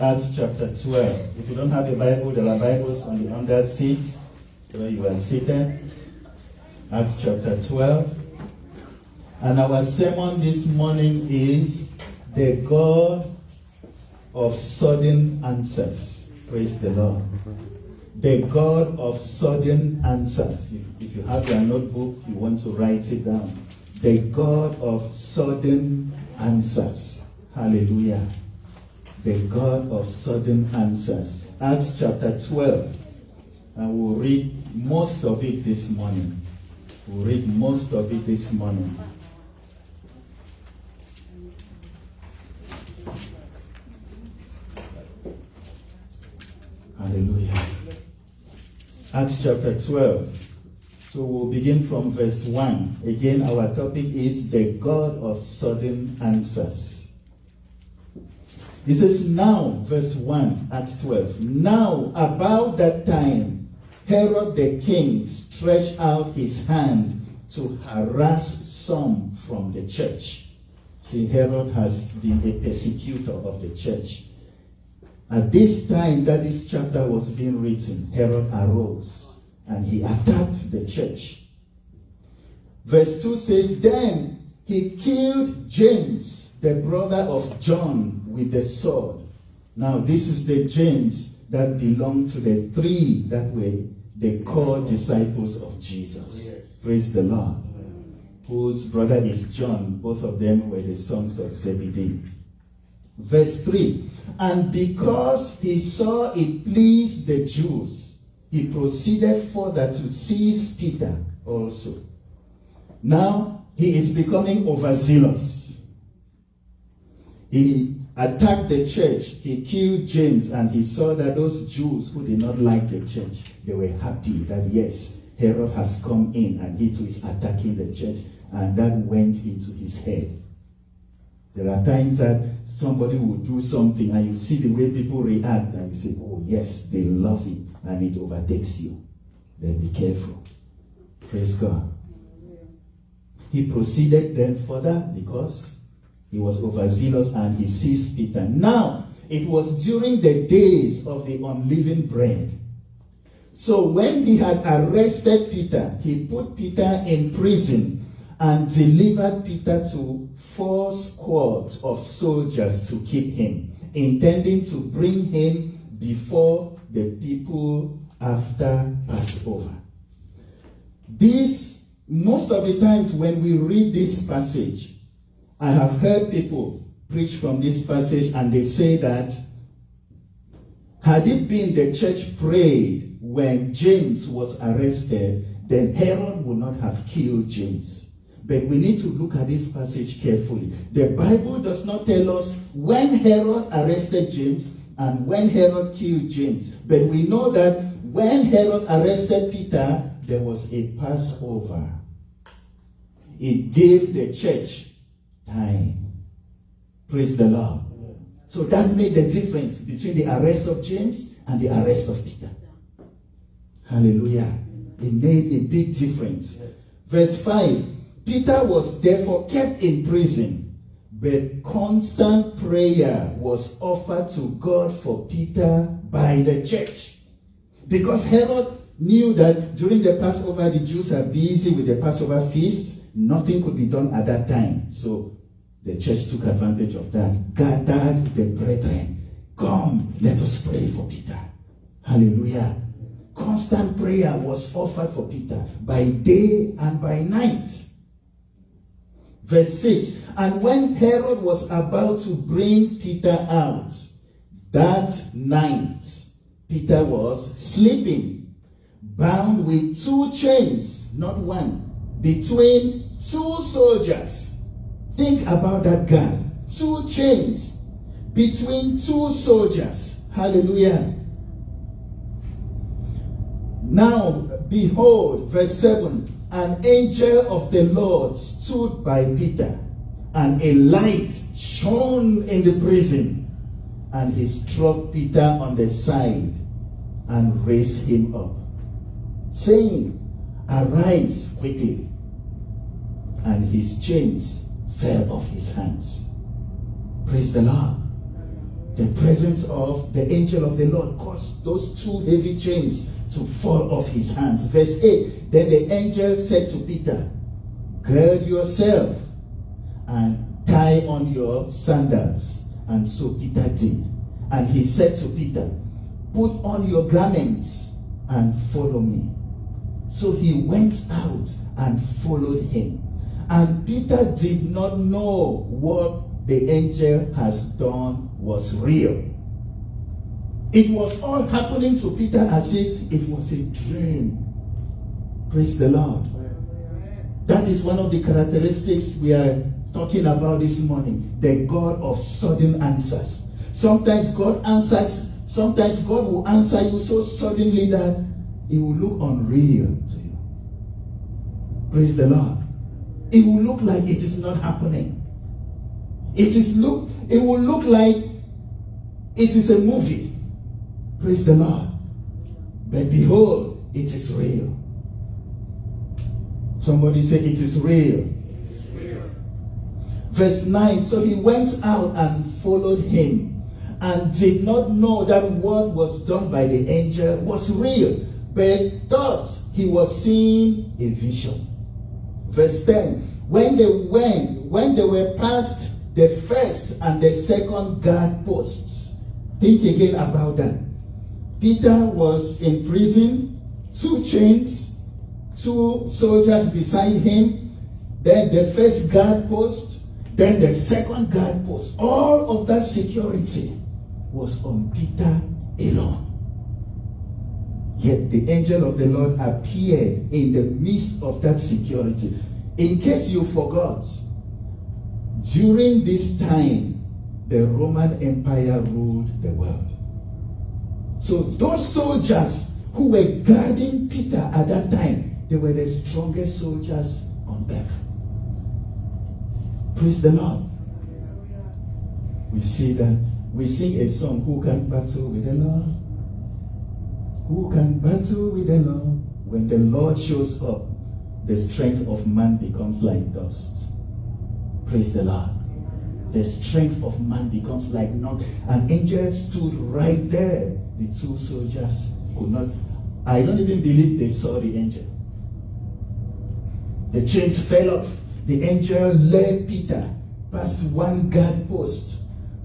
Acts chapter 12. If you don't have a Bible, there are Bibles on the under seats where you are seated. Acts chapter 12. And our sermon this morning is the God of sudden answers. Praise the Lord. The God of sudden answers. If you have your notebook, you want to write it down. The God of sudden answers. Hallelujah. The God of sudden answers. Acts chapter 12. And we'll read most of it this morning. We'll read most of it this morning. Hallelujah. Acts chapter 12. So we'll begin from verse 1. Again, our topic is the God of sudden answers. It says, now, verse 1, Acts 12. Now, about that time, Herod the king stretched out his hand to harass some from the church. See, Herod has been a persecutor of the church. At this time that this chapter was being written, Herod arose and he attacked the church. Verse 2 says, then he killed James, the brother of John, with the sword. Now this is the James that belonged to the three that were the core disciples of Jesus. Yes. Praise the Lord. Whose brother is John. Both of them were the sons of Zebedee. Verse 3. And because he saw it pleased the Jews, he proceeded further to seize Peter also. Now he is becoming overzealous. He attacked the church, he killed James, and he saw that those Jews who did not like the church, they were happy that yes, Herod has come in and he too is attacking the church, and that went into his head. There are times that somebody will do something and you see the way people react and you say, oh yes, they love it, and it overtakes you. Then be careful. Praise God. He proceeded then further because he was overzealous and he seized Peter. Now, it was during the days of the unleavened bread. So when he had arrested Peter, he put Peter in prison and delivered Peter to 4 squads of soldiers to keep him, intending to bring him before the people after Passover. Most of the times when we read this passage, I have heard people preach from this passage and they say that had it been the church prayed when James was arrested, then Herod would not have killed James. But we need to look at this passage carefully. The Bible does not tell us when Herod arrested James and when Herod killed James. But we know that when Herod arrested Peter, there was a Passover. It gave the church time. Praise the Lord. So that made the difference between the arrest of James and the arrest of Peter. Hallelujah. It made a big difference. Verse 5. Peter was therefore kept in prison, but constant prayer was offered to God for Peter by the church. Because Herod knew that during the Passover, the Jews are busy with the Passover feast. Nothing could be done at that time. So the church took advantage of that. Gathered the brethren. Come, let us pray for Peter. Hallelujah. Constant prayer was offered for Peter by day and by night. Verse 6. And when Herod was about to bring Peter out, that night, Peter was sleeping, bound with 2 chains, not one, between 2 soldiers. Think about that guy. 2 chains between 2 soldiers. Hallelujah. Now, behold, verse 7, an angel of the Lord stood by Peter, and a light shone in the prison, and he struck Peter on the side and raised him up, saying, arise quickly. And his chains fell off his hands. Praise the Lord. The presence of the angel of the Lord caused those two heavy chains to fall off his hands. Verse 8, then the angel said to Peter, gird yourself and tie on your sandals. And so Peter did. And he said to Peter, put on your garments and follow me. So he went out and followed him. And Peter did not know what the angel has done was real. It was all happening to Peter as if it was a dream. Praise the Lord. That is one of the characteristics we are talking about this morning. The God of sudden answers. Sometimes God will answer you so suddenly that it will look unreal to you. Praise the Lord. It will look like it is not happening. It will look like it is a movie. Praise the Lord. But behold, it is real. Somebody say it is real. It is real. Verse 9, so he went out and followed him, and did not know that what was done by the angel was real, but thought he was seeing a vision. Verse 10, when they were past the first and the second guard posts, think again about that. Peter was in prison, 2 chains, 2 soldiers beside him, then the first guard post, then the second guard post. All of that security was on Peter alone. Yet the angel of the Lord appeared in the midst of that security. In case you forgot, during this time, the Roman Empire ruled the world. So those soldiers who were guarding Peter at that time, they were the strongest soldiers on earth. Praise the Lord. We see that. We sing a song, who can battle with the Lord? Who can battle with the Lord? When the Lord shows up, the strength of man becomes like dust. Praise the Lord. The strength of man becomes like naught. An angel stood right there. The 2 soldiers could not. I don't even believe they saw the angel. The chains fell off. The angel led Peter past 1 guard post,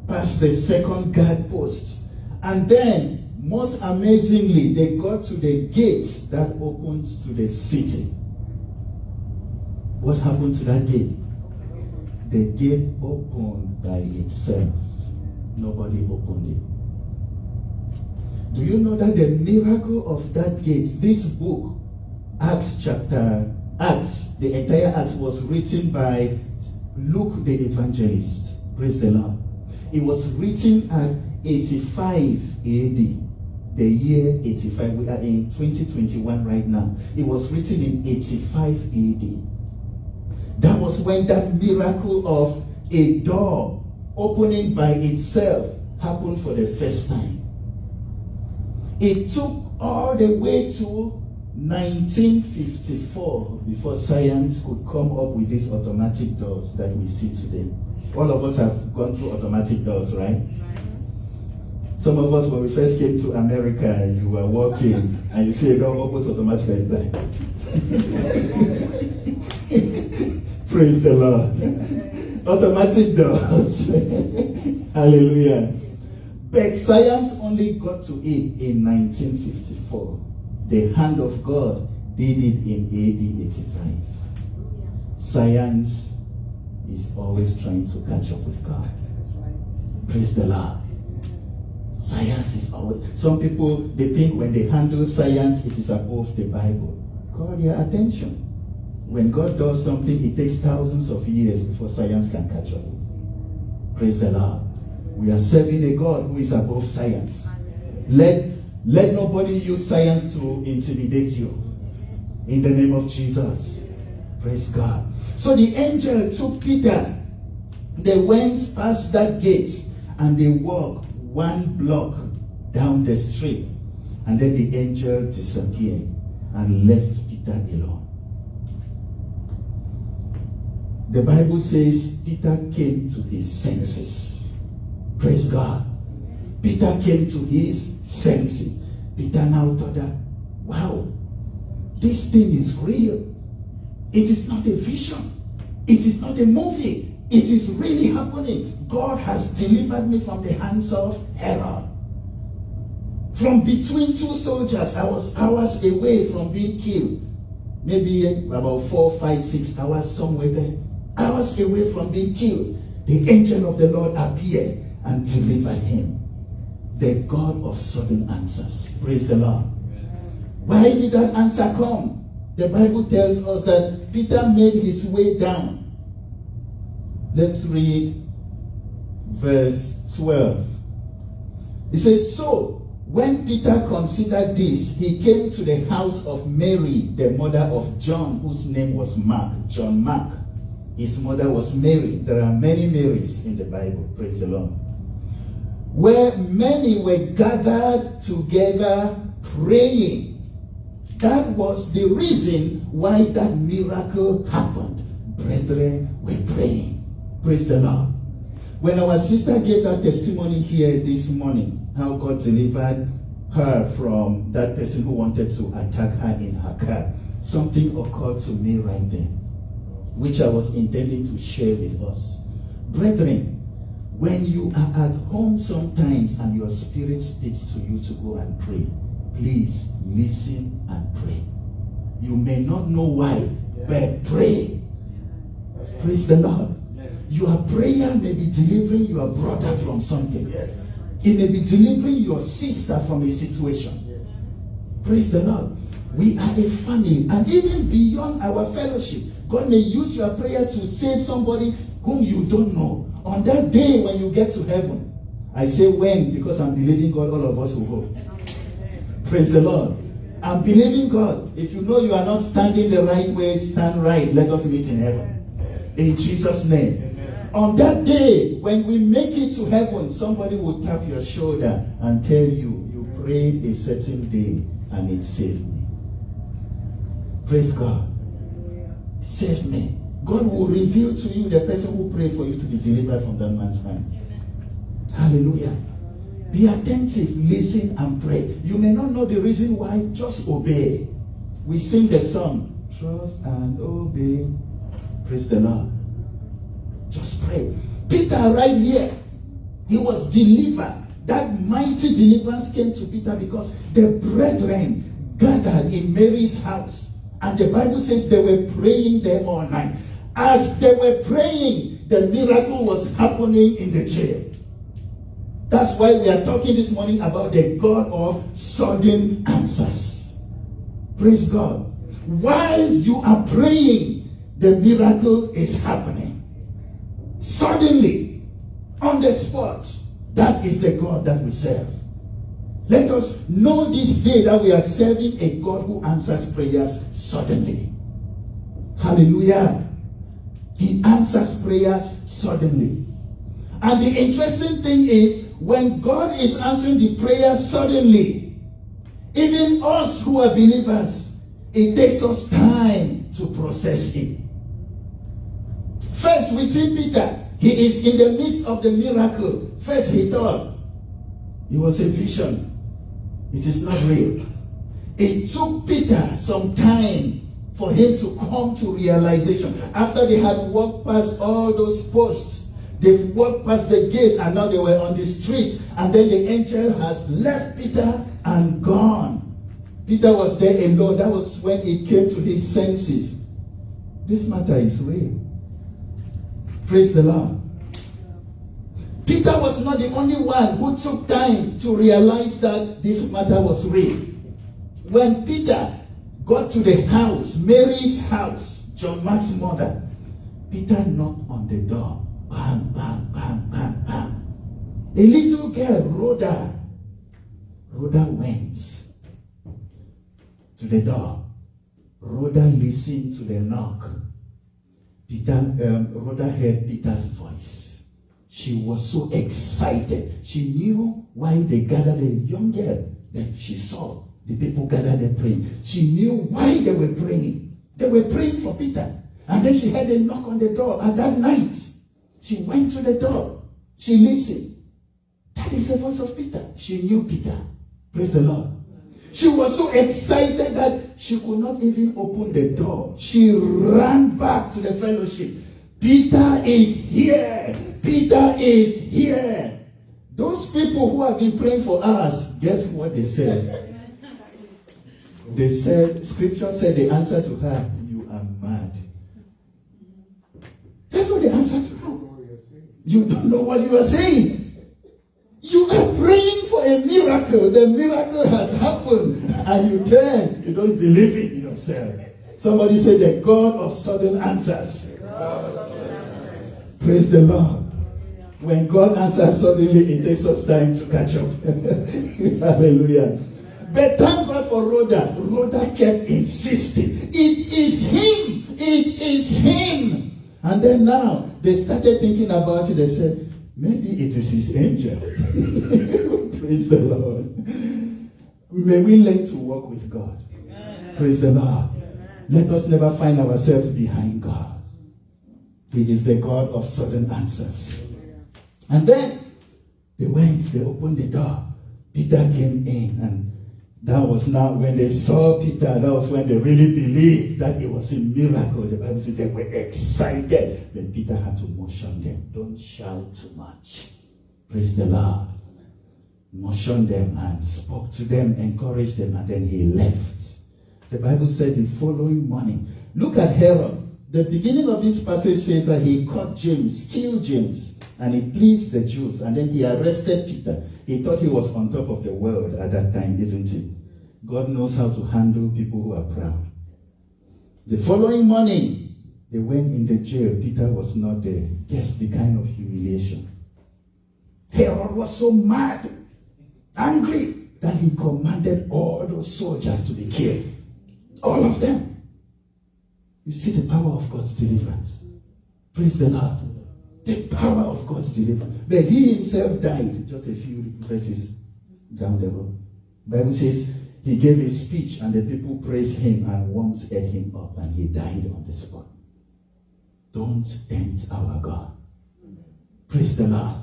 past the second guard post, and then, most amazingly, they got to the gate that opens to the city. What happened to that gate? The gate opened by itself. Nobody opened it. Do you know that the miracle of that gate, this book, Acts, the entire Acts was written by Luke the evangelist. Praise the Lord. It was written at 85 AD. The year 85. We are in 2021 right now. It was written in 85 AD. That was when that miracle of a door opening by itself happened for the first time. It took all the way to 1954 before science could come up with these automatic doors that we see today. All of us have gone through automatic doors, right? Some of us, when we first came to America, you were walking and you see a door opens automatically. Praise the Lord. Automatic doors. Hallelujah. But science only got to it in 1954. The hand of God did it in AD 85. Science is always trying to catch up with God. Praise the Lord. Science is always... Some people, they think when they handle science, it is above the Bible. Call your attention. When God does something, it takes thousands of years before science can catch up. Praise the Lord. We are serving a God who is above science. Let nobody use science to intimidate you. In the name of Jesus. Praise God. So the angel took Peter. They went past that gate and they walked 1 block down the street. And then the angel disappeared and left Peter alone. The Bible says Peter came to his senses. Praise God. Peter came to his senses. Peter now thought that, wow, this thing is real. It is not a vision. It is not a movie. It is really happening. God has delivered me from the hands of Herod. From between two soldiers, I was hours away from being killed. Maybe about 4, 5, 6 hours, somewhere there. Hours away from being killed. The angel of the Lord appeared and delivered him. The God of sudden answers. Praise the Lord. Why did that answer come? The Bible tells us that Peter made his way down. Let's read verse 12. It says, so when Peter considered this, he came to the house of Mary, the mother of John, whose name was Mark. John Mark. His mother was Mary. There are many Marys in the Bible. Praise the Lord. Where many were gathered together praying. That was the reason why that miracle happened. Brethren were praying. Praise the Lord. When our sister gave that testimony here this morning, how God delivered her from that person who wanted to attack her in her car, something occurred to me right there, which I was intending to share with us. Brethren, when you are at home sometimes and your spirit speaks to you to go and pray, please listen and pray. You may not know why, but pray. Praise the Lord. Your prayer may be delivering your brother from something. It may be delivering your sister from a situation. Praise the Lord. We are a family, and even beyond our fellowship, God may use your prayer to save somebody whom you don't know. On that day when you get to heaven, I say when, because I'm believing God, all of us will go. Praise the Lord. I'm believing God. If you know you are not standing the right way, stand right. Let us meet in heaven. In Jesus' name. On that day, when we make it to heaven, somebody will tap your shoulder and tell you, you prayed a certain day and it saved me. Praise God. Save me. God will reveal to you the person who prayed for you to be delivered from that man's hand. Hallelujah. Be attentive, listen and pray. You may not know the reason why, just obey. We sing the song, trust and obey. Praise the Lord. Just pray. Peter right here, he was delivered. That mighty deliverance came to Peter because the brethren gathered in Mary's house. And the Bible says they were praying there all night. As they were praying, the miracle was happening in the jail. That's why we are talking this morning about the God of sudden answers. Praise God. While you are praying, the miracle is happening. Suddenly, on the spot, that is the God that we serve. Let us know this day that we are serving a God who answers prayers suddenly. Hallelujah. He answers prayers suddenly. And the interesting thing is, when God is answering the prayer suddenly, even us who are believers, it takes us time to process it. First, we see Peter. He is in the midst of the miracle. First, he thought it was a vision. It is not real. It took Peter some time for him to come to realization. After they had walked past all those posts, they've walked past the gate and now they were on the streets. And then the angel has left Peter and gone. Peter was there alone. That was when he came to his senses. This matter is real. Praise the Lord. Peter was not the only one who took time to realize that this matter was real. When Peter got to the house, Mary's house, John Mark's mother, Peter knocked on the door. Bang, bang, bang, bang, bang. A little girl, Rhoda went to the door. Rhoda listened to the knock. Rhoda heard Peter's voice. She was so excited. She knew why they gathered, a young girl that she saw the people gathered and praying. She knew why they were praying. They were praying for Peter. And then she heard a knock on the door. And that night, she went to the door. She listened. That is the voice of Peter. She knew Peter. Praise the Lord. She was so excited that she could not even open the door. She ran back to the fellowship. Peter is here. Peter is here. Those people who have been praying for us, guess what they said? They said, Scripture said the answer to her, you are mad. That's what the answer to her. You don't know what you are saying. You are praying for a miracle. The miracle has happened. And you turn. You don't believe it yourself. Somebody say the God of sudden answers. Praise the Lord. When God answers suddenly, it takes us time to catch up. Hallelujah. But thank God for Rhoda. Rhoda kept insisting. It is him. It is him. And then now, they started thinking about it. They said, maybe it is his angel. Praise the Lord. May we learn to walk with God. Amen. Praise the Lord. Amen. Let us never find ourselves behind God. He is the God of sudden answers. And then they went, they opened the door. Peter came in, and that was now when they saw Peter, that was when they really believed that it was a miracle. The Bible says they were excited. But Peter had to motion them. Don't shout too much. Praise the Lord. Motioned them and spoke to them, encouraged them, and then he left. The Bible said the following morning, look at Herod. The beginning of this passage says that he caught James, killed James, and he pleased the Jews, and then he arrested Peter. He thought he was on top of the world at that time, isn't he? God knows how to handle people who are proud. The following morning, they went in the jail. Peter was not there. Guess the kind of humiliation. Herod was so mad, angry, that he commanded all those soldiers to be killed. All of them. You see the power of God's deliverance. Praise the Lord. The power of God's deliverance. But he himself died just a few verses down the road. The Bible says he gave a speech and the people praised him and worms ate him up and he died on the spot. Don't tempt our God. Praise the Lord.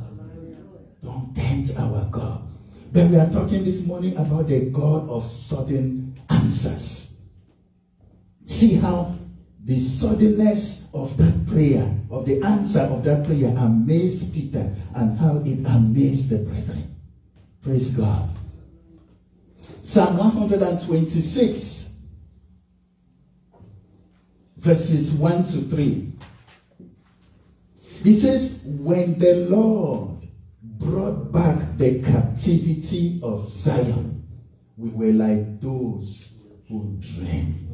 Don't tempt our God. But we are talking this morning about the God of sudden answers. See how the suddenness of that prayer, of the answer of that prayer, amazed Peter and how it amazed the brethren. Praise God. Psalm 126, verses 1 to 3. He says, when the Lord brought back the captivity of Zion, we were like those who dreamed.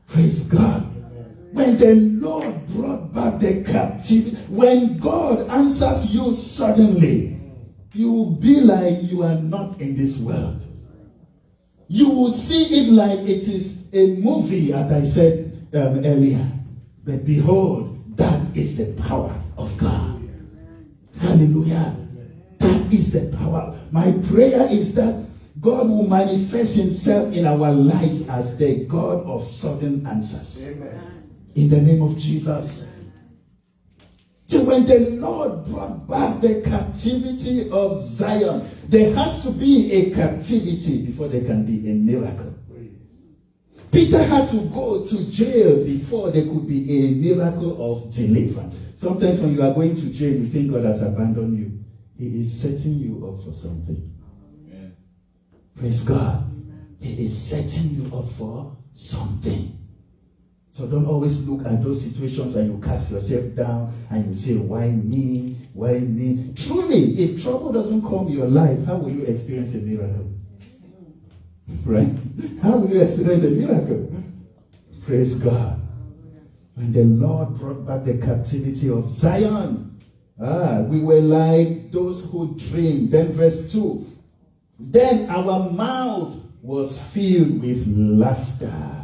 Praise God. When the Lord brought back the captivity, when God answers you suddenly, you will be like you are not in this world. You will see it like it is a movie, as I said earlier. But behold, that is the power of God. Hallelujah. That is the power. My prayer is that God will manifest himself in our lives as the God of sudden answers. Amen. In the name of Jesus. So when the Lord brought back the captivity of Zion, there has to be a captivity before there can be a miracle. Peter had to go to jail before there could be a miracle of deliverance. Sometimes when you are going to jail, you think God has abandoned you. He is setting you up for something. Amen. Praise God. He is setting you up for something. So don't always look at those situations and you cast yourself down and you say, why me? Why me? Truly, if trouble doesn't come in your life, how will you experience a miracle? Right? How will you experience a miracle? Praise God. When the Lord brought back the captivity of Zion, we were like those who dream. Then verse 2. Then our mouth was filled with laughter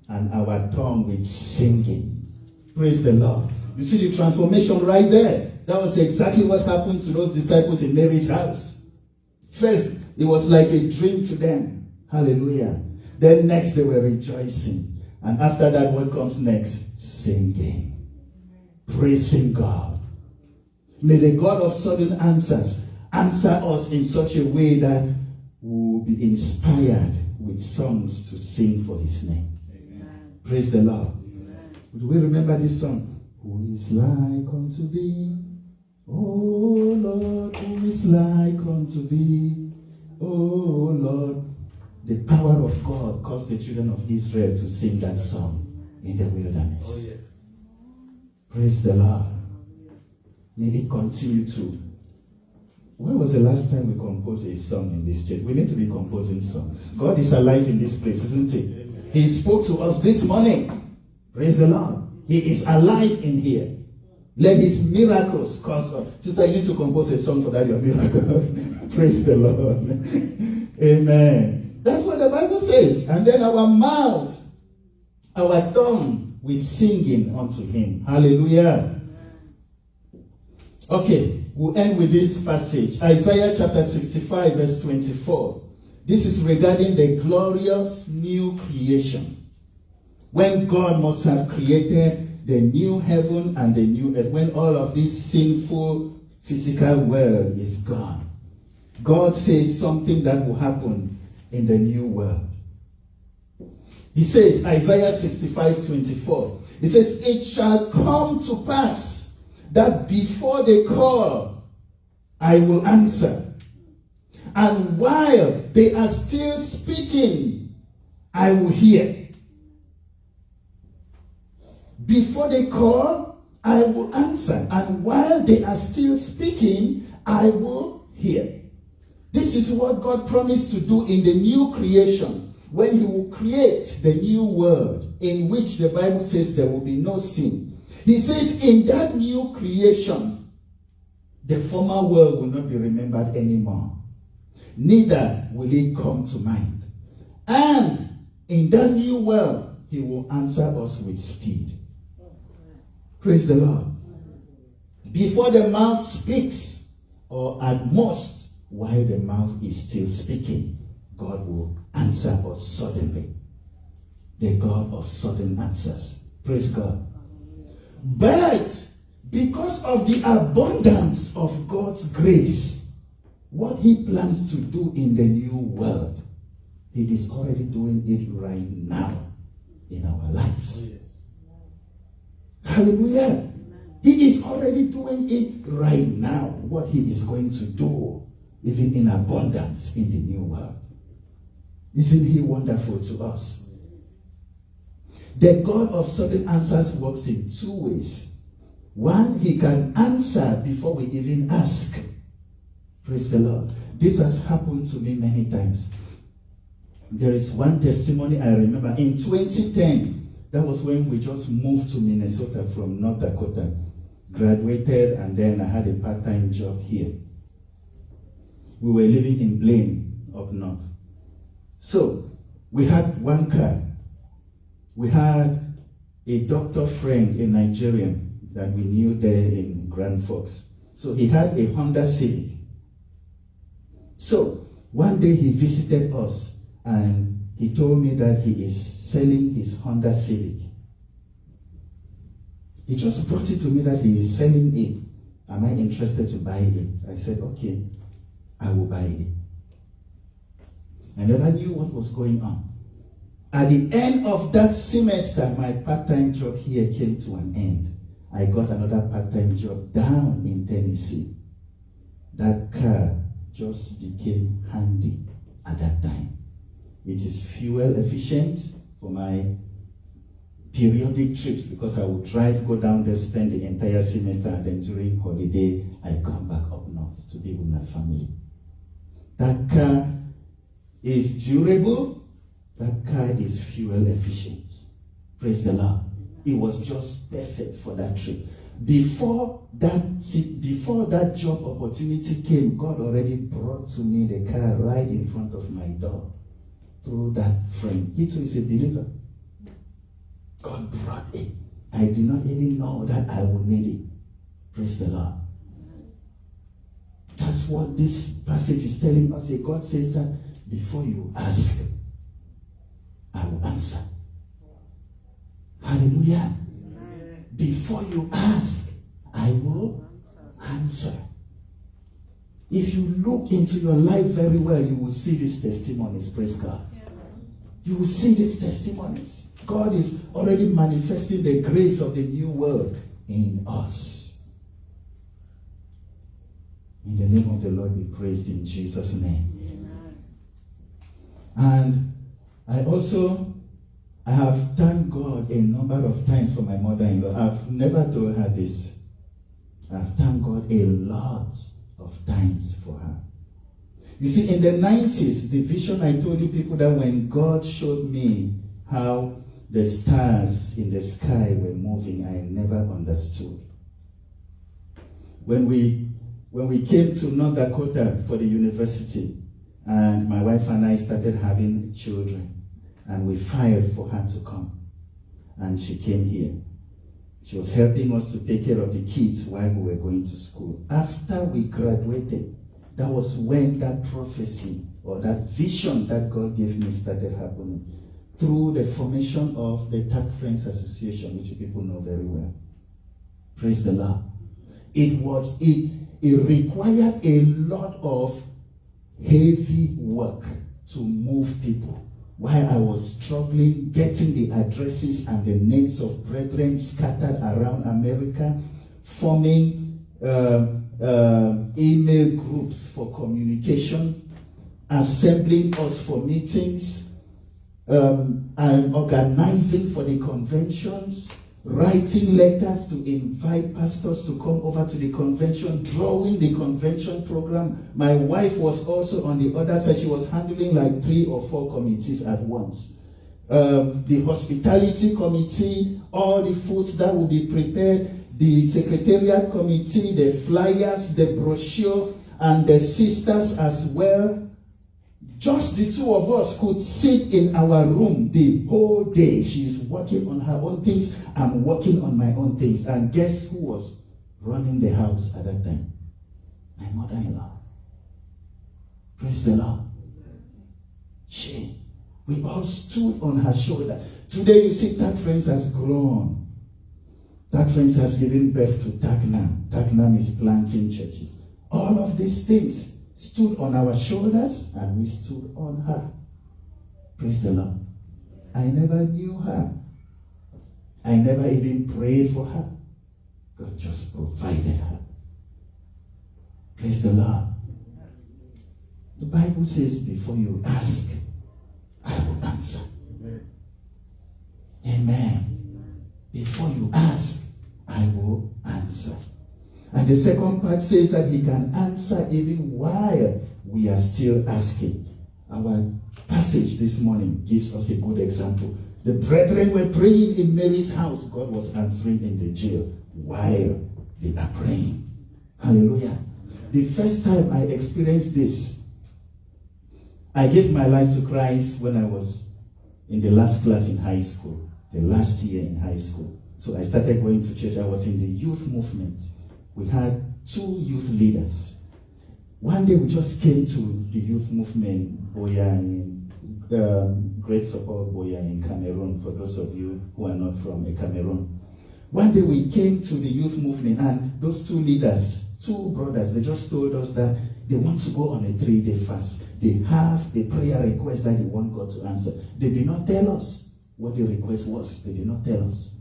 and our tongue with singing. Praise the Lord. You see the transformation right there. That was exactly what happened to those disciples in Mary's house. First, it was like a dream to them. Hallelujah. Then next they were rejoicing. And after that, what comes next? Singing. Praising God. May the God of sudden answers answer us in such a way that we will be inspired with songs to sing for his name. Amen. Praise the Lord. Amen. Do we remember this song? Who is like unto thee? Oh Lord, who is like unto thee? Oh Lord. The power of God caused the children of Israel to sing that song in the wilderness. Oh, yes. Praise the Lord. May it continue to. When was the last time we composed a song in this church? We need to be composing songs. God is alive in this place, isn't he? Amen. He spoke to us this morning. Praise the Lord. He is alive in here. Let his miracles cause us. Sister, you need to compose a song for that, your miracle. Praise the Lord. Amen. That's what the Bible says. And then our mouth, our tongue, with singing unto him. Hallelujah. Okay, we'll end with this passage. Isaiah chapter 65 verse 24. This is regarding the glorious new creation. When God must have created the new heaven and the new earth. When all of this sinful physical world is gone. God says something that will happen in the new world. He says, Isaiah 65:24. He says, it shall come to pass that before they call, I will answer. And while they are still speaking, I will hear. Before they call, I will answer. And while they are still speaking, I will hear. This is what God promised to do in the new creation, when he will create the new world in which the Bible says there will be no sin. He says in that new creation, the former world will not be remembered anymore. Neither will it come to mind. And in that new world, he will answer us with speed. Praise the Lord. Before the mouth speaks, or at most, while the mouth is still speaking, God will answer us suddenly. The God of sudden answers. Praise God. But because of the abundance of God's grace, what he plans to do in the new world, he is already doing it right now in our lives. Hallelujah. He is already doing it right now, what he is going to do, even in abundance in the new world. Isn't he wonderful to us? The God of sudden answers works in two ways. One, he can answer before we even ask. Praise the Lord. This has happened to me many times. There is one testimony I remember. In 2010, that was when we just moved to Minnesota from North Dakota. Graduated, and then I had a part-time job here. We were living in Blaine, up north. So, we had one car. We had a doctor friend, a Nigerian, that we knew there in Grand Forks. So, he had a Honda Civic. So, one day he visited us, and he told me that he is selling his Honda Civic. He just brought it to me that he is selling it. Am I interested to buy it? I said, okay, I will buy it. I never knew what was going on. At the end of that semester, my part-time job here came to an end. I got another part-time job down in Tennessee. That car just became handy at that time. It is fuel efficient for my periodic trips, because I would drive, go down there, spend the entire semester, and then during holiday, I come back up north to be with my family. That car is durable. That car is fuel efficient. Praise the Lord. It was just perfect for that trip. Before that job opportunity came, God already brought to me the car right in front of my door through that friend. He too is a believer. God brought it. I did not even know that I would need it. Praise the Lord. That's what this passage is telling us. God says that before you ask, I will answer. Hallelujah. Before you ask, I will answer. If you look into your life very well, you will see these testimonies. Praise God. You will see these testimonies. God is already manifesting the grace of the new world in us. In the name of the Lord be praised in Jesus' name. Amen. And I have thanked God a number of times for my mother-in-law. I've never told her this. I've thanked God a lot of times for her. You see, in the 90s, the vision I told you people that when God showed me how the stars in the sky were moving, I never understood. When we came to North Dakota for the university, and my wife and I started having children, and we filed for her to come, and she came here. She was helping us to take care of the kids while we were going to school. After we graduated, that was when that prophecy or that vision that God gave me started happening through the formation of the Tac Friends Association, which people know very well. Praise the Lord. It required a lot of heavy work to move people. While I was struggling getting the addresses and the names of brethren scattered around America, forming email groups for communication, assembling us for meetings, and organizing for the conventions, writing letters to invite pastors to come over to the convention, drawing the convention program. My wife was also on the other side. She was handling like 3 or 4 committees at once. The hospitality committee, all the foods that will be prepared, the secretariat committee, the flyers, the brochure, and the sisters as well. Just the 2 of us could sit in our room the whole day. She is working on her own things. I'm working on my own things. And guess who was running the house at that time? My mother-in-law. Praise the Lord. We all stood on her shoulder. Today you see Tac Friends has grown. Tac Friends has given birth to TACNAM. TACNAM is planting churches. All of these things stood on our shoulders and we stood on her. Praise the Lord. I never knew her. I never even prayed for her. God just provided her. Praise the Lord. The Bible says, before you ask, I will answer. Amen. Before you ask, I will answer. And the second part says that he can answer even while we are still asking. Our passage this morning gives us a good example. The brethren were praying in Mary's house. God was answering in the jail while they are praying. Hallelujah. The first time I experienced this, I gave my life to Christ when I was in the last class in high school, the last year in high school. So I started going to church. I was in the youth movement. We had 2 youth leaders. One day we just came to the youth movement, Boya, in Great Support Boya in Cameroon, for those of you who are not from Cameroon. One day we came to the youth movement and those 2 leaders, 2 brothers, they just told us that they want to go on a 3-day fast. They have a prayer request that they want God to answer. They did not tell us what the request was. They did not tell us.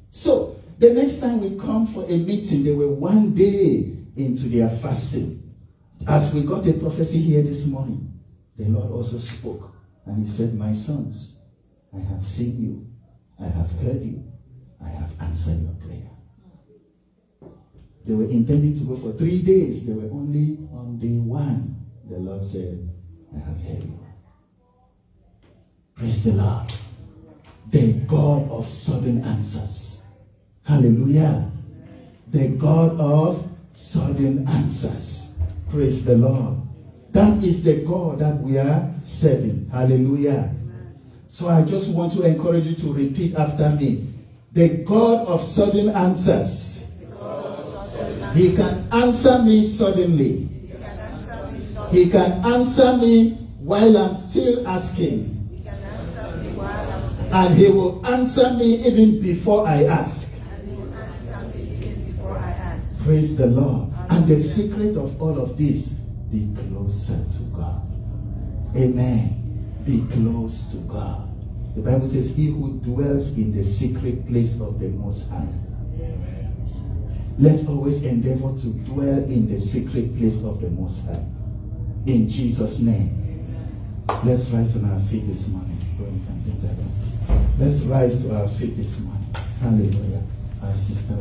So, the next time we come for a meeting, they were 1 day into their fasting. As we got a prophecy here this morning, the Lord also spoke. And he said, my sons, I have seen you. I have heard you. I have answered your prayer. They were intending to go for 3 days. They were only on day 1. The Lord said, I have heard you. Praise the Lord. The God of sudden answers. Hallelujah. The God of sudden answers. Praise the Lord. That is the God that we are serving. Hallelujah. So I just want to encourage you to repeat after me. The God of sudden answers. He can answer me suddenly. He can answer me while I'm still asking. And he will answer me even before I ask. Praise the Lord. And the secret of all of this, be closer to God. Amen. Be close to God. The Bible says, he who dwells in the secret place of the Most High. Let's always endeavor to dwell in the secret place of the Most High. In Jesus' name. Let's rise on our feet this morning. Let's rise to our feet this morning. Hallelujah. Our sister.